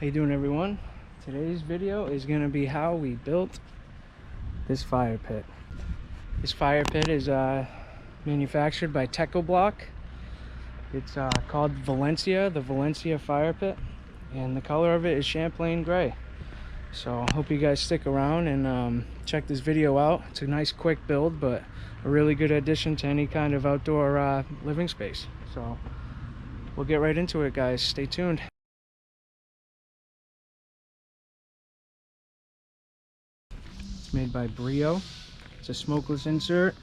How you doing, everyone? Today's video is going to be how we built this fire pit. This fire pit is manufactured by Techo-Bloc. It's called Valencia, the Valencia fire pit, and the color of it is Champlain Grey. So I hope you guys stick around and check this video out. It's a nice quick build, but a really good addition to any kind of outdoor living space. So we'll get right into it, guys. Stay tuned. It's made by BREEO. It's a smokeless insert.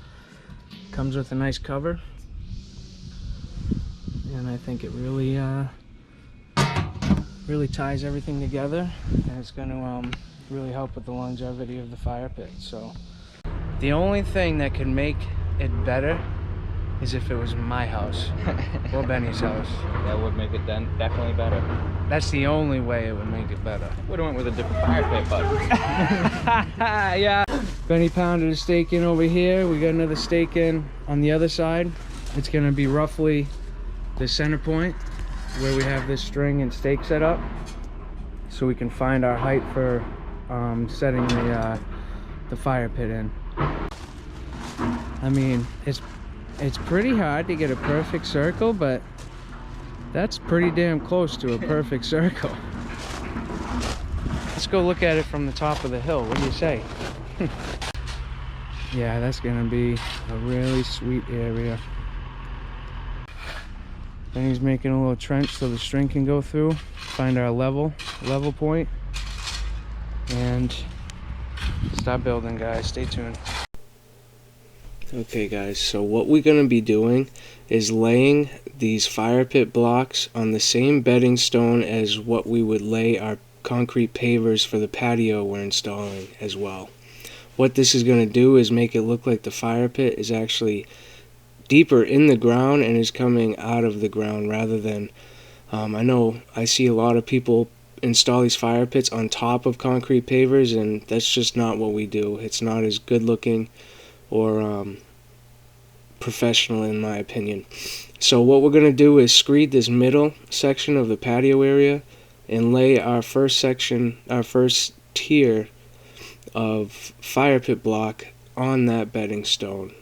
Comes with a nice cover, and I think it really ties everything together, and it's going to really help with the longevity of the fire pit. So the only thing that could make it better is if it was my house or Benny's house. That would make it then definitely better. That's the only way it would make it better. Would have went with a different fire pit, but yeah. Benny pounded a stake in over here. We got another stake in on the other side. It's going to be roughly the center point where we have this string and stake set up, so we can find our height for setting the fire pit in. I mean, it's pretty hard to get a perfect circle, but that's pretty damn close to a perfect circle. Let's go look at it from the top of the hill. What do you say? Yeah, that's gonna be a really sweet area. Then he's making a little trench so the string can go through, find our level point, and start building, guys. Stay tuned. Okay, guys, so what we're going to be doing is laying these fire pit blocks on the same bedding stone as what we would lay our concrete pavers for the patio we're installing as well. What this is going to do is make it look like the fire pit is actually deeper in the ground and is coming out of the ground, rather than I know I see a lot of people install these fire pits on top of concrete pavers, and that's just not what we do. It's not as good looking or professional, in my opinion. So what we're going to do is screed this middle section of the patio area and lay our first tier of fire pit block on that bedding stone,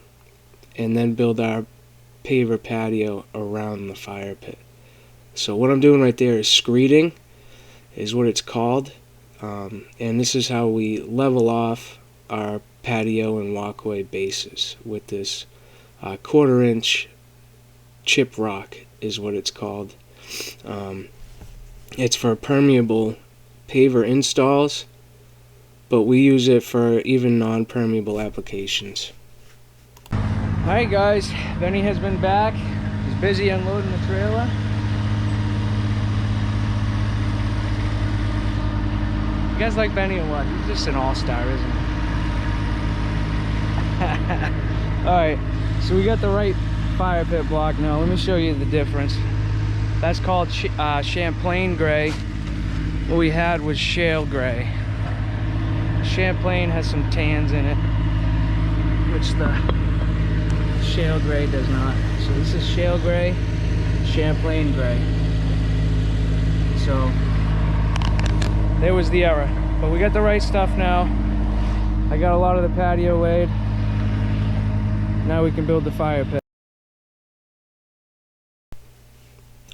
and then build our paver patio around the fire pit. So what I'm doing right there is screeding, is what it's called, and this is how we level off our patio and walkway bases with this 1/4 inch chip rock is what it's called. It's for permeable paver installs, but we use it for even non-permeable applications. Alright, guys, Benny has been back. He's busy unloading the trailer. You guys like Benny or what? He's just an all-star, isn't he? Alright, so we got the right fire pit block now. Let me show you the difference. That's called Champlain Grey. What we had was shale gray. Champlain has some tans in it, which the shale gray does not. So this is shale gray, Champlain Grey. So there was the error, but we got the right stuff now. I got a lot of the patio laid. Now we can build the fire pit.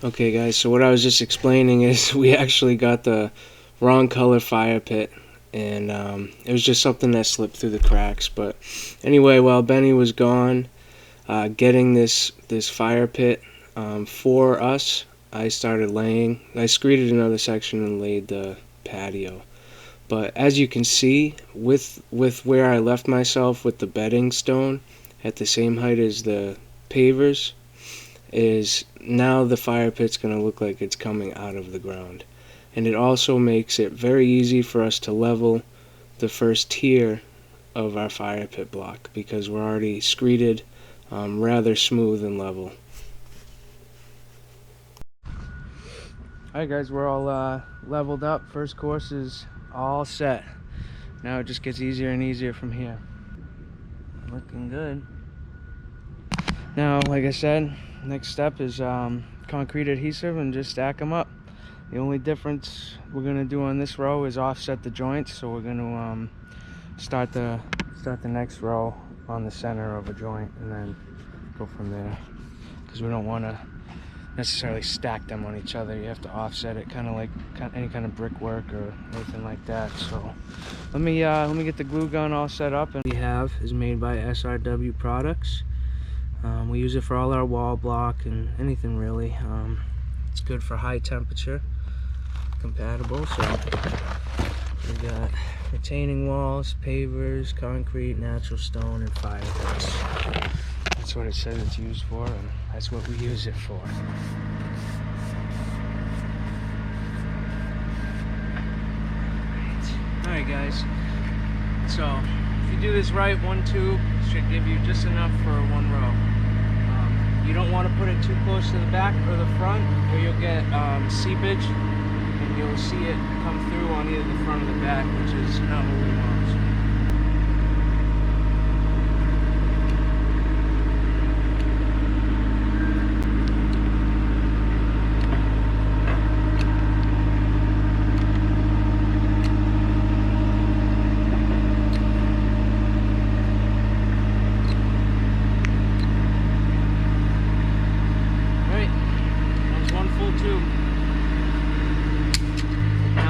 Okay, guys, so what I was just explaining is we actually got the wrong color fire pit, and it was just something that slipped through the cracks. But anyway, while Benny was gone getting this fire pit for us, I screeded another section and laid the patio. But as you can see, with where I left myself with the bedding stone at the same height as the pavers, is now the fire pit's going to look like it's coming out of the ground. And it also makes it very easy for us to level the first tier of our fire pit block, because we're already screeded rather smooth and level. Alright, guys, we're all leveled up. First course is all set. Now it just gets easier and easier from here. Looking good. Now, like I said, next step is concrete adhesive and just stack them up. The only difference we're gonna do on this row is offset the joints. So we're gonna start the next row on the center of a joint and then go from there, because we don't want to necessarily stack them on each other. You have to offset it, kind of like any kind of brickwork or anything like that. So let me get the glue gun all set up. And we have is made by SRW products. We use it for all our wall block and anything really. It's good for high temperature compatible. So we got retaining walls, pavers, concrete, natural stone, and fire pits. That's what it says it's used for, and that's what we use it for. Alright guys, so if you do this right, one tube should give you just enough for one row. You don't want to put it too close to the back or the front, or you'll get seepage, and you'll see it come through on either the front or the back, which is not what we want.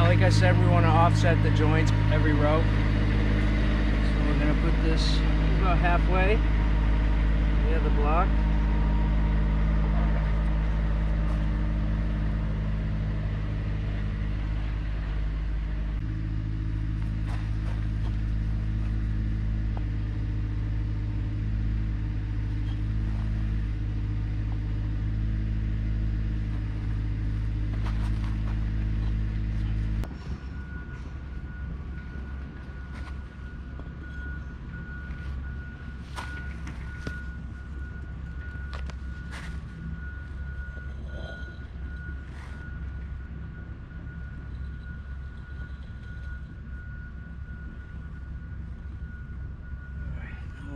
Like I said, we want to offset the joints every row. So we're going to put this about halfway near the block.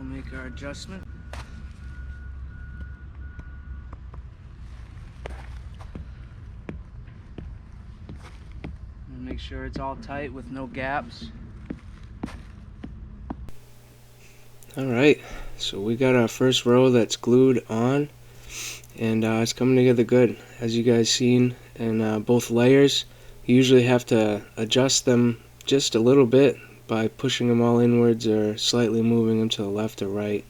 Make our adjustment. And make sure it's all tight with no gaps. Alright, so we got our first row that's glued on, and it's coming together good. As you guys seen, and both layers, you usually have to adjust them just a little bit by pushing them all inwards or slightly moving them to the left or right,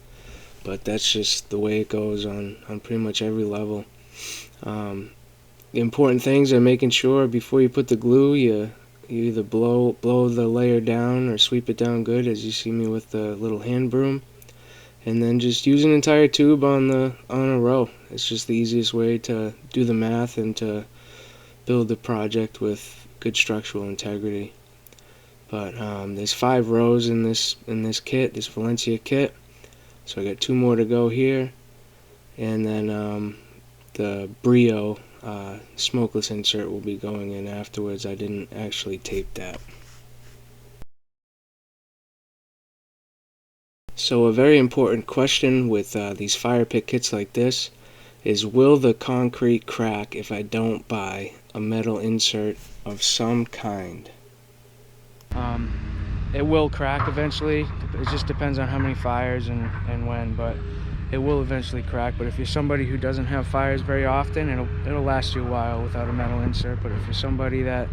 but that's just the way it goes on pretty much every level. The important things are making sure before you put the glue, you either blow the layer down or sweep it down good, as you see me with the little hand broom, and then just use an entire tube on a row. It's just the easiest way to do the math and to build the project with good structural integrity. But there's 5 rows in this kit, this Valencia kit. So I got 2 more to go here, and then the BREEO smokeless insert will be going in afterwards. I didn't actually tape that. So a very important question with these fire pit kits like this is, will the concrete crack if I don't buy a metal insert of some kind? It will crack eventually. It just depends on how many fires and when, but it will eventually crack. But if you're somebody who doesn't have fires very often, it'll last you a while without a metal insert. But if you're somebody that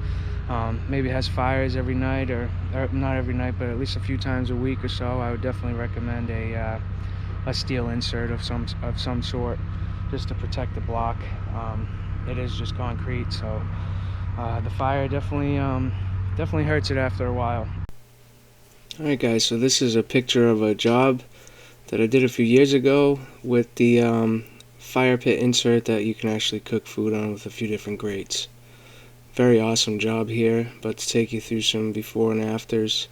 maybe has fires every night, or not every night, but at least a few times a week or so, I would definitely recommend a steel insert of some sort, just to protect the block. It is just concrete, so the fire definitely hurts it after a while. Alright guys, so this is a picture of a job that I did a few years ago with the fire pit insert that you can actually cook food on with a few different grates. Very awesome job here, but to take you through some before and afters.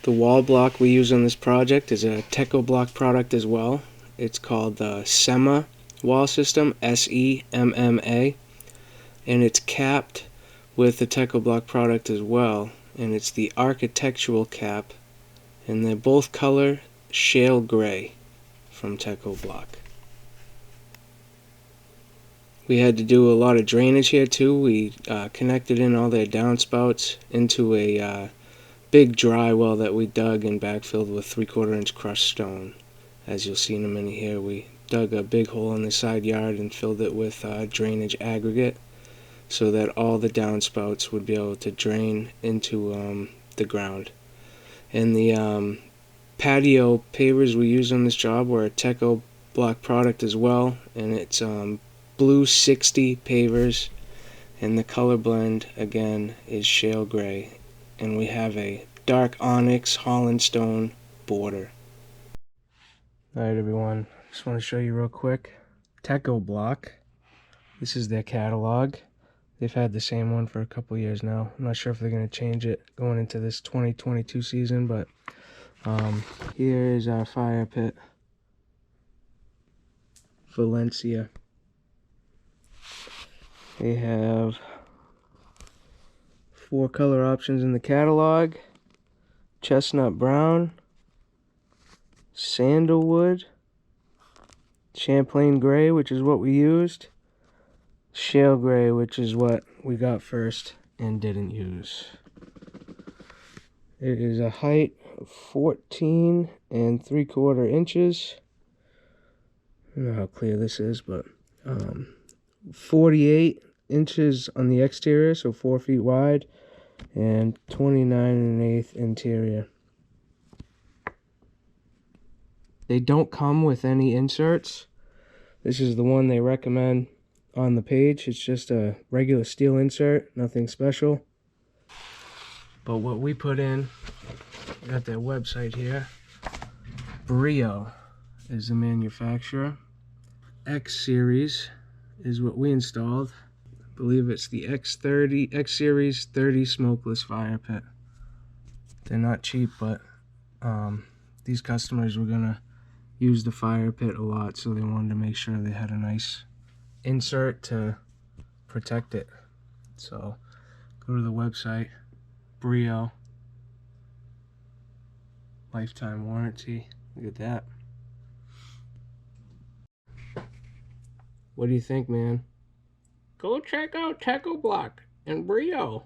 The wall block we use on this project is a Techo-Bloc product as well. It's called the SEMA wall system, SEMMA, and it's capped with the Techo-Bloc product as well, and it's the architectural cap, and they're both color shale gray from Techo-Bloc. We had to do a lot of drainage here too. We connected in all their downspouts into a big dry well that we dug and backfilled with 3/4 inch crushed stone. As you'll see in a minute here, we dug a big hole in the side yard and filled it with drainage aggregate so that all the downspouts would be able to drain into the ground. And the patio pavers we used on this job were a Techo-Bloc product as well, and it's blue 60 pavers, and the color blend again is shale gray, and we have a dark onyx Holland stone border. Alright everyone, just want to show you real quick. Techo-Bloc. This is their catalog. They've had the same one for a couple years now. I'm not sure if they're going to change it going into this 2022 season, but here is our fire pit. Valencia. They have 4 color options in the catalog: chestnut brown, sandalwood, Champlain Grey, which is what we used, shale gray, which is what we got first and didn't use. It is a height of 14 3/4 inches. I don't know how clear this is, but 48 inches on the exterior, so 4 feet wide, and 29 1/8 interior. They don't come with any inserts. This is the one they recommend on the page. It's just a regular steel insert, nothing special. But what we put in, got their website here. BREEO is the manufacturer. X series is what we installed. I believe it's the X series 30 smokeless fire pit. They're not cheap, but these customers were gonna use the fire pit a lot, so they wanted to make sure they had a nice insert to protect it. So go to the website. BREEO, lifetime warranty. Look at that. What do you think, man? Go check out Techo-Bloc and BREEO.